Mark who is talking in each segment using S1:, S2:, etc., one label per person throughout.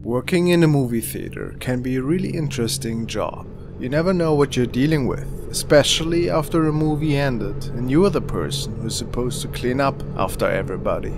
S1: Working in a movie theater can be a really interesting job. You never know what you're dealing with, especially after a movie ended and you are the person who's supposed to clean up after everybody.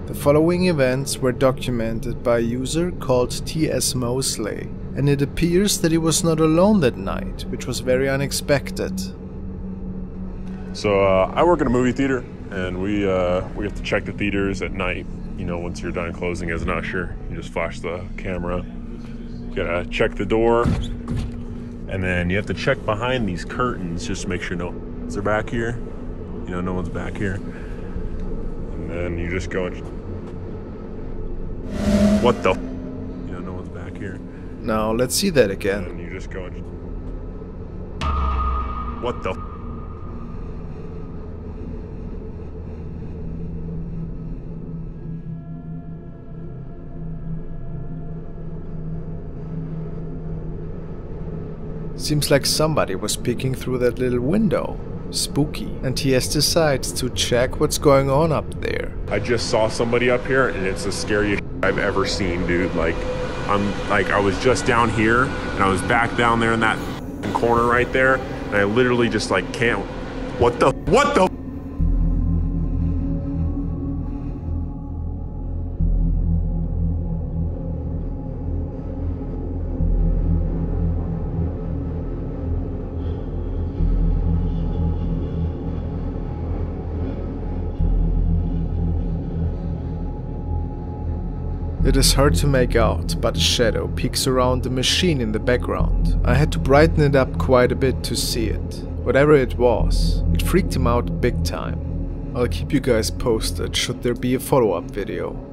S1: The following events were documented by a user called TS Mosley, and it appears that he was not alone that night, which was very unexpected.
S2: So I work in a movie theater, and we have to check the theaters at night. You know, once you're done closing as an usher, you just flash the camera. You gotta check the door, and then you have to check behind these curtains just to make sure no one's back here. You know, no one's back here. And then you just go and... What the... You know, no one's back here.
S1: Now, let's see that again.
S2: And you just go and... What the...
S1: Seems like somebody was peeking through that little window. Spooky. And TS decides to check what's going on up there.
S2: I just saw somebody up here, and it's the scariest I've ever seen, dude. I was just down here, and I was back down there in that corner right there, and I literally just can't... What the...
S1: It is hard to make out, but a shadow peeks around the machine in the background. I had to brighten it up quite a bit to see it. Whatever it was, it freaked him out big time. I'll keep you guys posted should there be a follow-up video.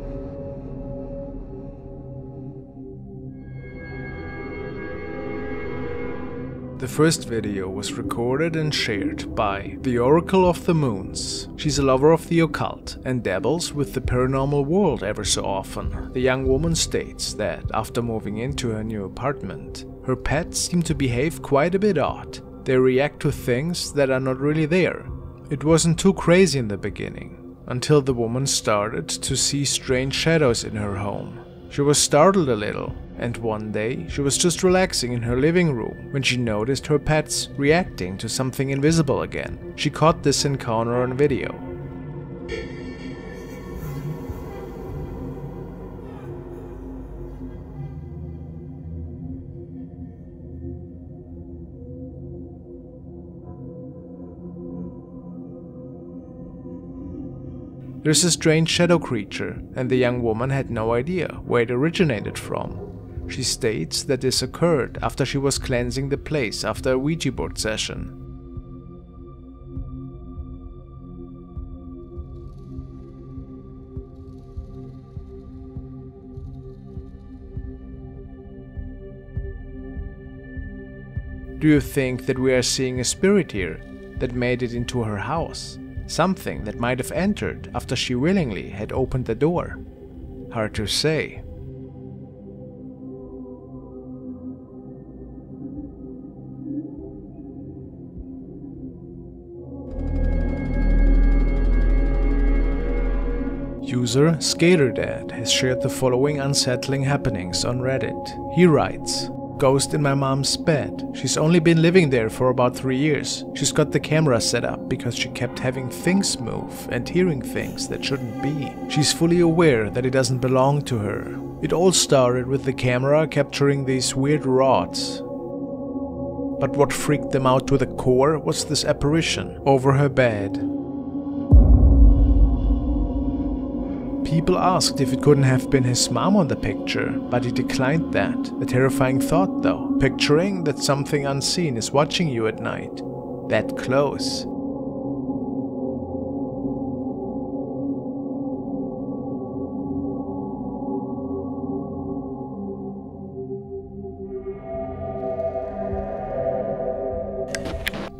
S1: The first video was recorded and shared by the Oracle of the Moons. She's a lover of the occult and dabbles with the paranormal world ever so often. The young woman states that after moving into her new apartment, her pets seem to behave quite a bit odd. They react to things that are not really there. It wasn't too crazy in the beginning, until the woman started to see strange shadows in her home. She was startled a little, and one day she was just relaxing in her living room when she noticed her pets reacting to something invisible again. She caught this encounter on video. There's a strange shadow creature, and the young woman had no idea where it originated from. She states that this occurred after she was cleansing the place after a Ouija board session. Do you think that we are seeing a spirit here that made it into her house? Something that might have entered after she willingly had opened the door? Hard to say. User ScaterDad has shared the following unsettling happenings on Reddit. He writes, "Ghost in my mom's bed. She's only been living there for about 3 years. She's got the camera set up because she kept having things move and hearing things that shouldn't be. She's fully aware that it doesn't belong to her. It all started with the camera capturing these weird rods. But what freaked them out to the core was this apparition over her bed. People asked if it couldn't have been his mom on the picture, but he declined that. A terrifying thought though, picturing that something unseen is watching you at night. That close.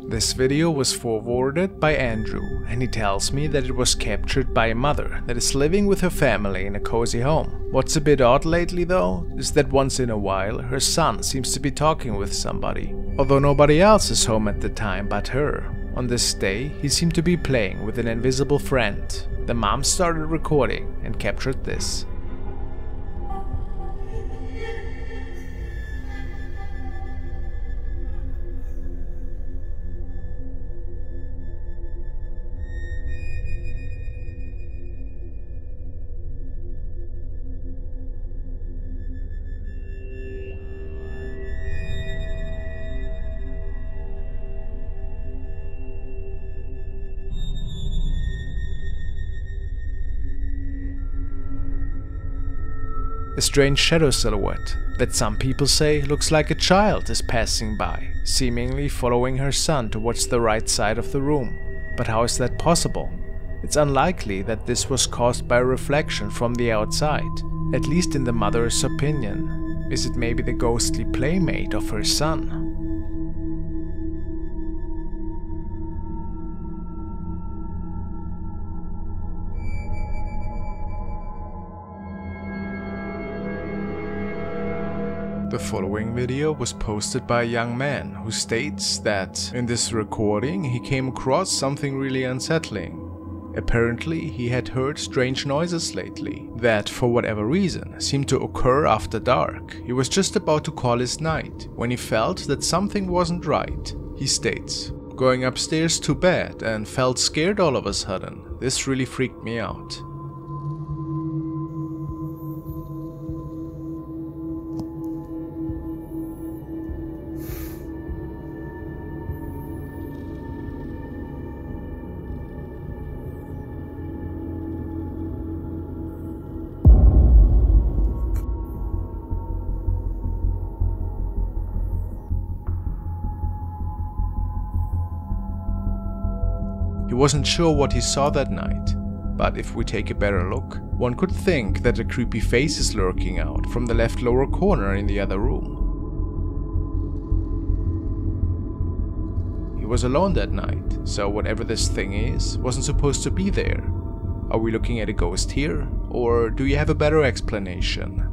S1: This video was forwarded by Andrew, and he tells me that it was captured by a mother that is living with her family in a cozy home. What's a bit odd lately though, is that once in a while her son seems to be talking with somebody, although nobody else is home at the time but her. On this day, he seemed to be playing with an invisible friend. The mom started recording and captured this. A strange shadow silhouette that some people say looks like a child is passing by, seemingly following her son towards the right side of the room. But how is that possible? It's unlikely that this was caused by a reflection from the outside, at least in the mother's opinion. Is it maybe the ghostly playmate of her son? The following video was posted by a young man who states that in this recording he came across something really unsettling. Apparently he had heard strange noises lately that, for whatever reason, seemed to occur after dark. He was just about to call his night when he felt that something wasn't right. He states, "Going upstairs to bed and felt scared all of a sudden. This really freaked me out." He wasn't sure what he saw that night, but if we take a better look, one could think that a creepy face is lurking out from the left lower corner in the other room. He was alone that night, so whatever this thing is, wasn't supposed to be there. Are we looking at a ghost here, or do you have a better explanation?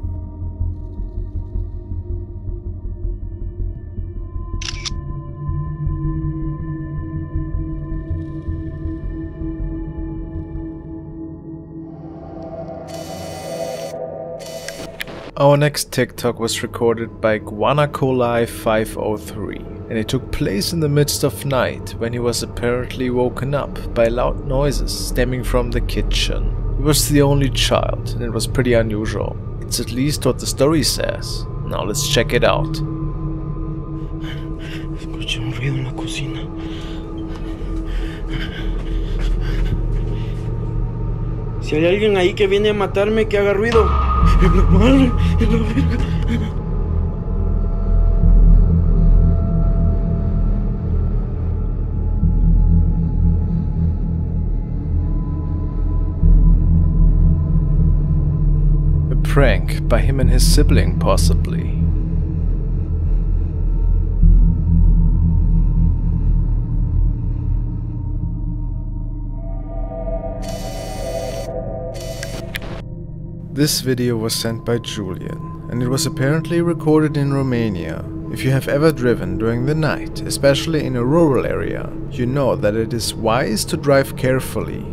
S1: Our next TikTok was recorded by Guanacoli503, and it took place in the midst of night when he was apparently woken up by loud noises stemming from the kitchen. He was the only child, and it was pretty unusual. It's at least what the story says. Now let's check it out.
S3: Escuché un ruido en la cocina. Si hay alguien ahí que viene a matarme, que haga ruido. ¡En la madre! ¡En la verga!
S1: A prank by him and his sibling, possibly. This video was sent by Julian, and it was apparently recorded in Romania. If you have ever driven during the night, especially in a rural area, you know that it is wise to drive carefully,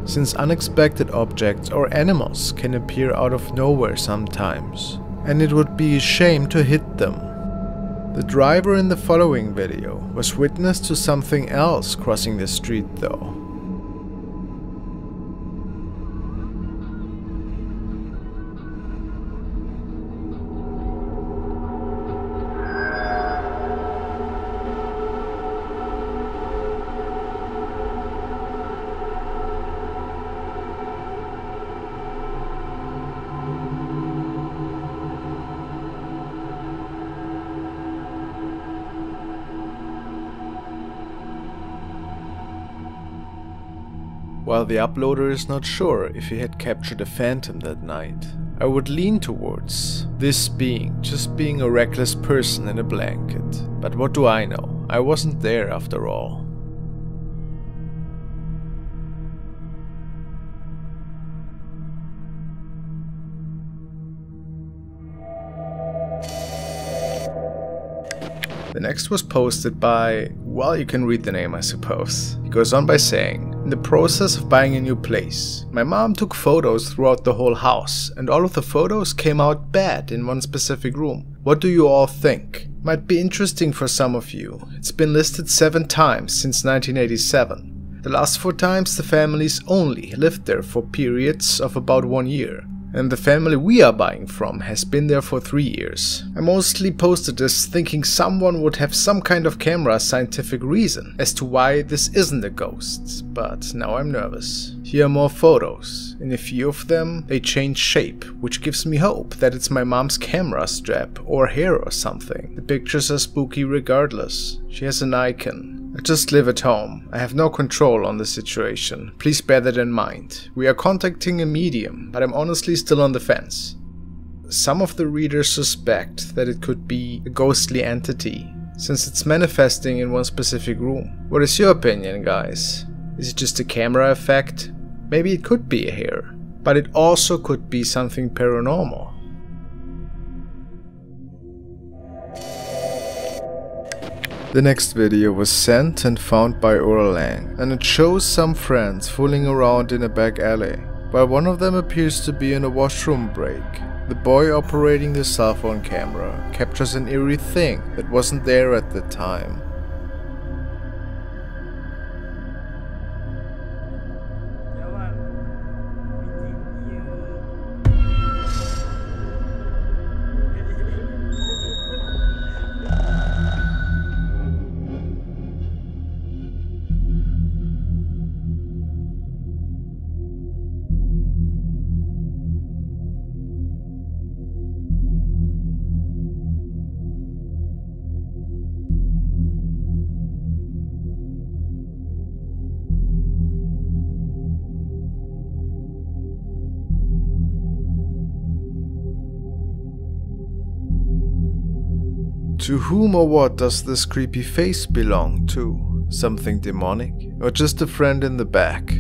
S1: since unexpected objects or animals can appear out of nowhere sometimes, and it would be a shame to hit them. The driver in the following video was witness to something else crossing the street though. While the uploader is not sure if he had captured a phantom that night, I would lean towards this being just being a reckless person in a blanket. But what do I know? I wasn't there after all. The next was posted by, well, you can read the name I suppose. He goes on by saying, "In the process of buying a new place, my mom took photos throughout the whole house, and all of the photos came out bad in one specific room. What do you all think? Might be interesting for some of you. It's been listed 7 times since 1987. The last 4 times the families only lived there for periods of about 1 year. and the family we are buying from has been there for 3 years. I mostly posted this thinking someone would have some kind of camera scientific reason as to why this isn't a ghost, but now I'm nervous. Here are more photos. In a few of them they change shape, which gives me hope that it's my mom's camera strap or hair or something. The pictures are spooky regardless. She has an icon. I just live at home. I have no control on the situation. Please bear that in mind. We are contacting a medium, but I'm honestly still on the fence. Some of the readers suspect that it could be a ghostly entity, since it's manifesting in one specific room. What is your opinion, guys? Is it just a camera effect? Maybe it could be a hair, but it also could be something paranormal. The next video was sent and found by Oralang, and it shows some friends fooling around in a back alley, while one of them appears to be in a washroom break. The boy operating the cell phone camera captures an eerie thing that wasn't there at the time. To whom or what does this creepy face belong to? Something demonic? Or just a friend in the back?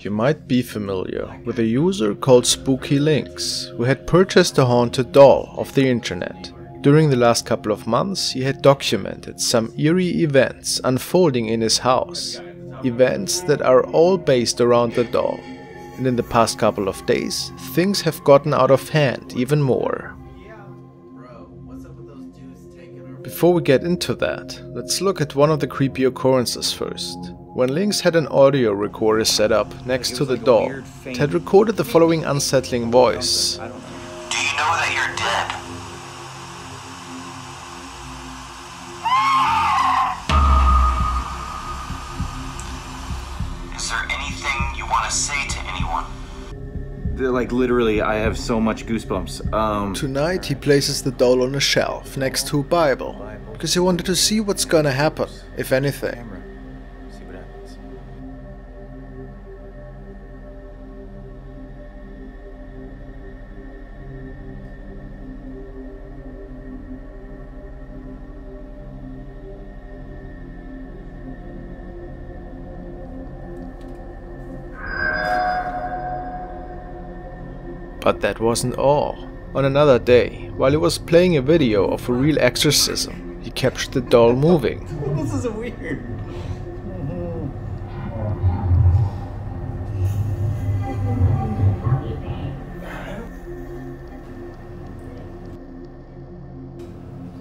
S1: You might be familiar with a user called Spooky Links, who had purchased a haunted doll off the internet. During the last couple of months, he had documented some eerie events unfolding in his house. Events that are all based around the doll. And in the past couple of days, things have gotten out of hand even more. Before we get into that, let's look at one of the creepy occurrences first. When Lynx had an audio recorder set up next to the doll, it had recorded the following unsettling voice.
S4: Do you know that you're dead? Is there anything you want to say to anyone?
S5: Like literally, I have so much goosebumps.
S1: Tonight he places the doll on a shelf next to a Bible, because he wanted to see what's gonna happen, if anything. But that wasn't all. On another day, while he was playing a video of a real exorcism, he captured the doll moving.
S5: This is weird.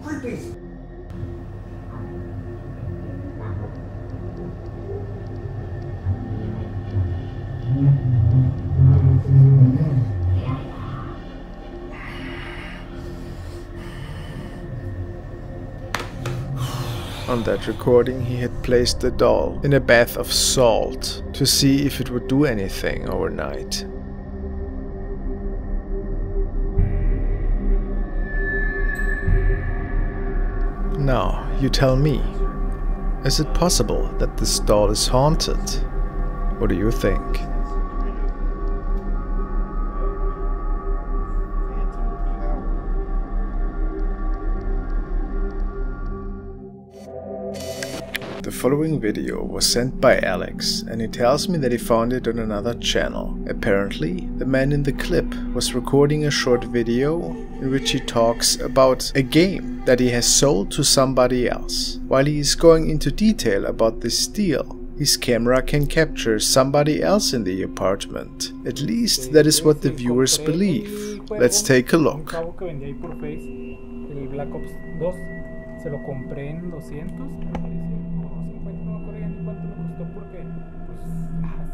S5: Creepy.
S1: On that recording, he had placed the doll in a bath of salt to see if it would do anything overnight. Now, you tell me, is it possible that this doll is haunted? What do you think? The following video was sent by Alex, and he tells me that he found it on another channel. Apparently, the man in the clip was recording a short video in which he talks about a game that he has sold to somebody else. While he is going into detail about this deal, His camera can capture somebody else in the apartment. At least that is what the viewers believe. Let's take a look.
S6: El Black Ops 2 se lo compré en 200, me parece, o 50, no me acuerdo ya ni cuánto me costó porque pues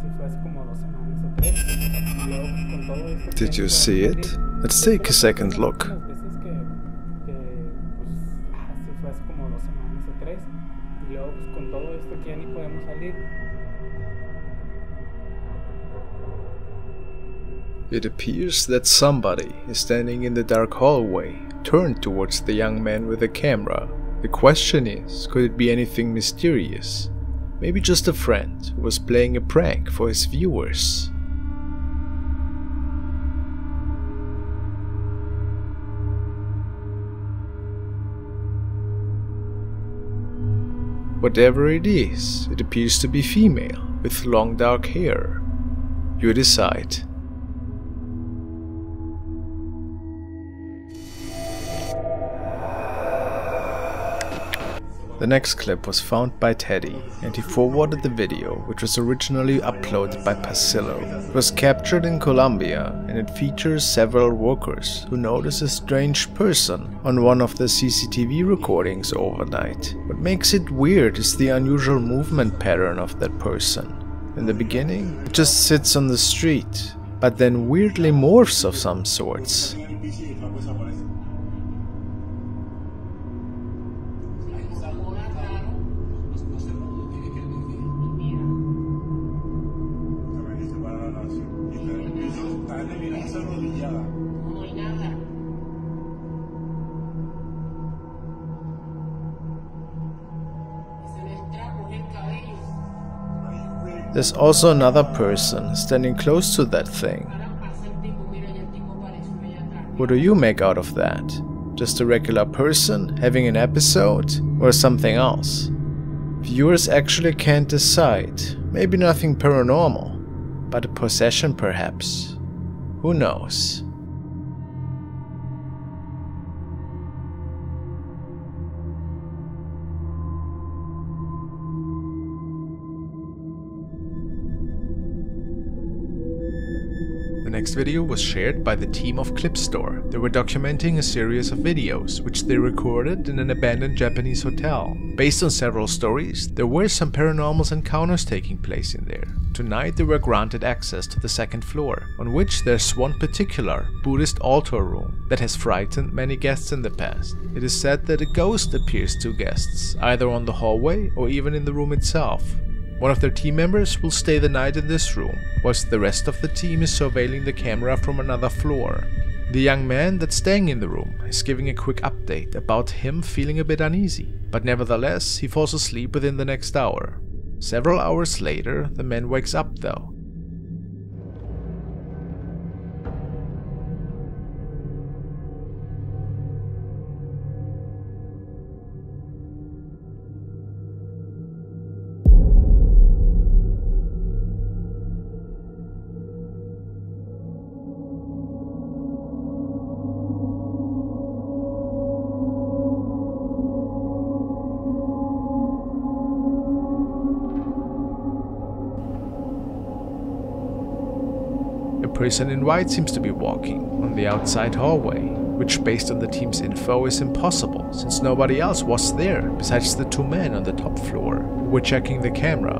S6: sí fue hace como 2 semanas o 3 y luego pues con todo esto.
S1: Did you see it? Let's take a second look.
S6: Las veces que pues sí fue hace como 2 semanas o 3 y luego pues con todo esto que ya ni podemos salir.
S1: It appears that somebody is standing in the dark hallway, turned towards the young man with the camera. The question is, could it be anything mysterious? Maybe just a friend who was playing a prank for his viewers. Whatever it is, it appears to be female, with long dark hair. You decide. The next clip was found by Teddy, and he forwarded the video, which was originally uploaded by Pasillo. It was captured in Colombia, and it features several workers who notice a strange person on one of the CCTV recordings overnight. What makes it weird is the unusual movement pattern of that person. In the beginning, it just sits on the street, but then weirdly morphs of some sorts. There's also another person standing close to that thing. What do you make out of that? Just a regular person having an episode, or something else? Viewers actually can't decide. Maybe nothing paranormal, but a possession perhaps. Who knows? The next video was shared by the team of Clipstore. They were documenting a series of videos, which they recorded in an abandoned Japanese hotel. Based on several stories, there were some paranormal encounters taking place in there. Tonight they were granted access to the second floor, on which there's one particular Buddhist altar room that has frightened many guests in the past. It is said that a ghost appears to guests, either on the hallway or even in the room itself. One of their team members will stay the night in this room, whilst the rest of the team is surveilling the camera from another floor. The young man that's staying in the room is giving a quick update about him feeling a bit uneasy, but nevertheless he falls asleep within the next hour. Several hours later, the man wakes up though. A person in white seems to be walking on the outside hallway, which based on the team's info is impossible since nobody else was there besides the two men on the top floor who were checking the camera.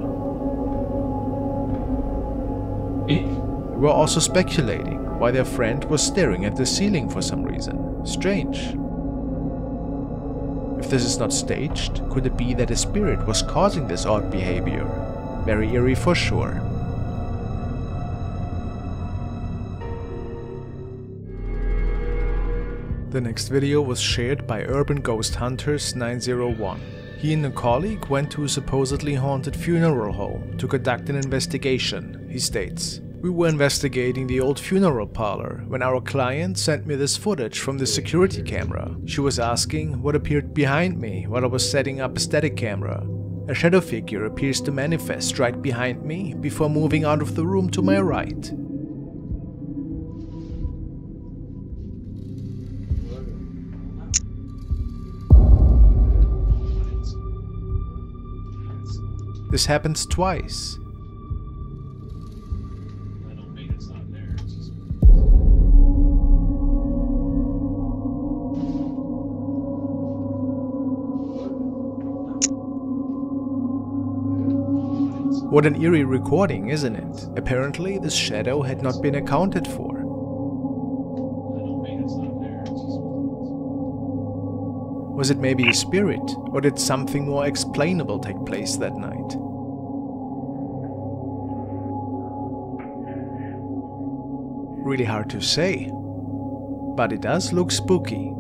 S1: We were also speculating why their friend was staring at the ceiling for some reason. Strange. If this is not staged, could it be that a spirit was causing this odd behavior? Very eerie for sure. The next video was shared by Urban Ghost Hunters 901. He and a colleague went to a supposedly haunted funeral home to conduct an investigation, he states. We were investigating the old funeral parlor when our client sent me this footage from the security camera. She was asking what appeared behind me while I was setting up a static camera. A shadow figure appears to manifest right behind me before moving out of the room to my right. This happens twice. What an eerie recording, isn't it? Apparently, this shadow had not been accounted for. Was it maybe a spirit, or did something more explainable take place that night? Really hard to say, but it does look spooky.